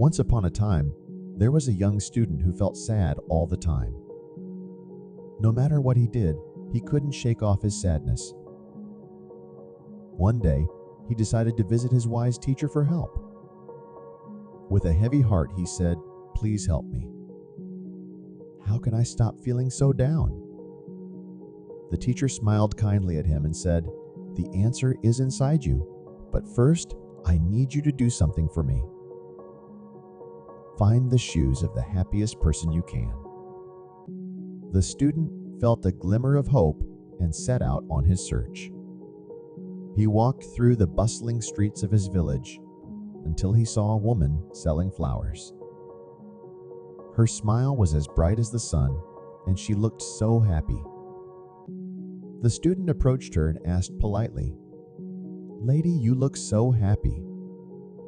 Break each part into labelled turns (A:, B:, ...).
A: Once upon a time, there was a young student who felt sad all the time. No matter what he did, he couldn't shake off his sadness. One day, he decided to visit his wise teacher for help. With a heavy heart, he said, "Please help me. How can I stop feeling so down?" The teacher smiled kindly at him and said, "The answer is inside you, but first, I need you to do something for me. Find the shoes of the happiest person you can." The student felt a glimmer of hope and set out on his search. He walked through the bustling streets of his village until he saw a woman selling flowers. Her smile was as bright as the sun, and she looked so happy. The student approached her and asked politely, "Lady, you look so happy.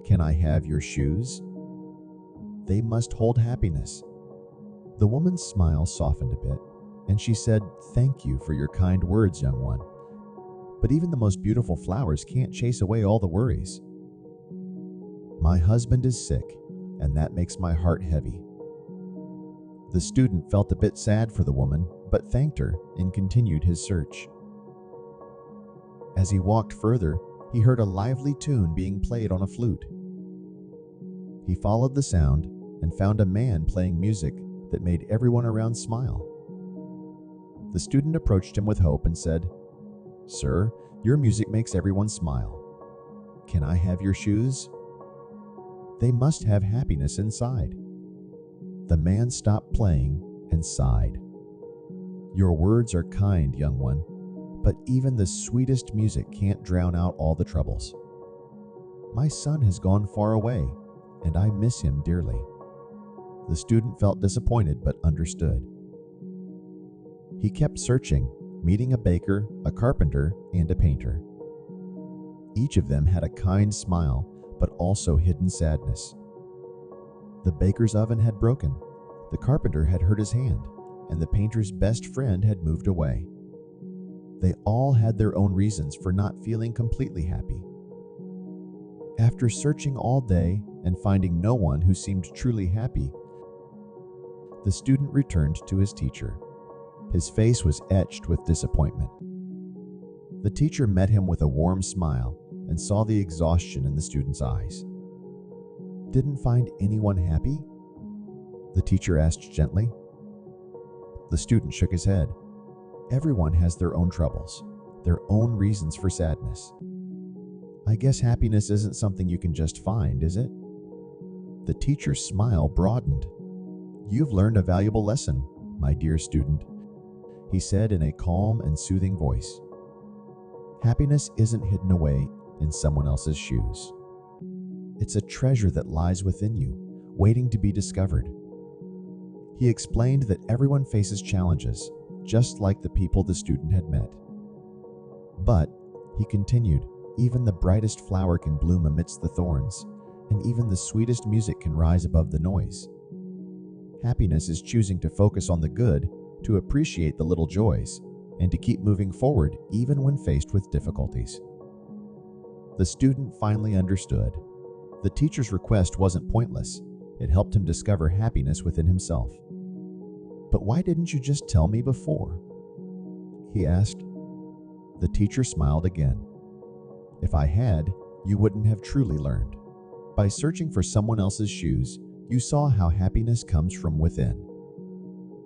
A: Can I have your shoes? They must hold happiness." The woman's smile softened a bit, and she said, "Thank you for your kind words, young one. But even the most beautiful flowers can't chase away all the worries. My husband is sick, and that makes my heart heavy." The student felt a bit sad for the woman, but thanked her and continued his search. As he walked further, he heard a lively tune being played on a flute. He followed the sound and found a man playing music that made everyone around smile. The student approached him with hope and said, "Sir, your music makes everyone smile. Can I have your shoes? They must have happiness inside." The man stopped playing and sighed. "Your words are kind, young one, but even the sweetest music can't drown out all the troubles. My son has gone far away, and I miss him dearly." The student felt disappointed but understood. He kept searching, meeting a baker, a carpenter, and a painter. Each of them had a kind smile, but also hidden sadness. The baker's oven had broken, the carpenter had hurt his hand, and the painter's best friend had moved away. They all had their own reasons for not feeling completely happy. After searching all day and finding no one who seemed truly happy, the student returned to his teacher. His face was etched with disappointment. The teacher met him with a warm smile and saw the exhaustion in the student's eyes. "Didn't find anyone happy?" the teacher asked gently. The student shook his head. "Everyone has their own troubles, their own reasons for sadness. I guess happiness isn't something you can just find, is it?" The teacher's smile broadened. "You've learned a valuable lesson, my dear student," he said in a calm and soothing voice. "Happiness isn't hidden away in someone else's shoes. It's a treasure that lies within you, waiting to be discovered." He explained that everyone faces challenges, just like the people the student had met. "But," he continued, "even the brightest flower can bloom amidst the thorns, and even the sweetest music can rise above the noise. Happiness is choosing to focus on the good, to appreciate the little joys, and to keep moving forward even when faced with difficulties." The student finally understood. The teacher's request wasn't pointless. It helped him discover happiness within himself. "But why didn't you just tell me before?" he asked. The teacher smiled again. "If I had, you wouldn't have truly learned. By searching for someone else's shoes, you saw how happiness comes from within.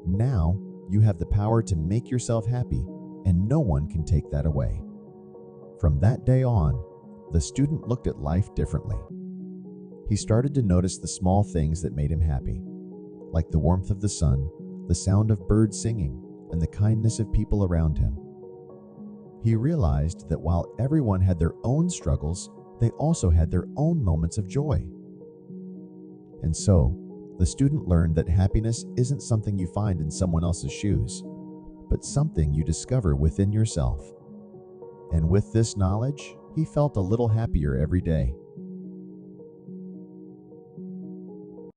A: Now, you have the power to make yourself happy, and no one can take that away." From that day on, the student looked at life differently. He started to notice the small things that made him happy, like the warmth of the sun, the sound of birds singing, and the kindness of people around him. He realized that while everyone had their own struggles, they also had their own moments of joy. And so, the student learned that happiness isn't something you find in someone else's shoes, but something you discover within yourself. And with this knowledge, he felt a little happier every day.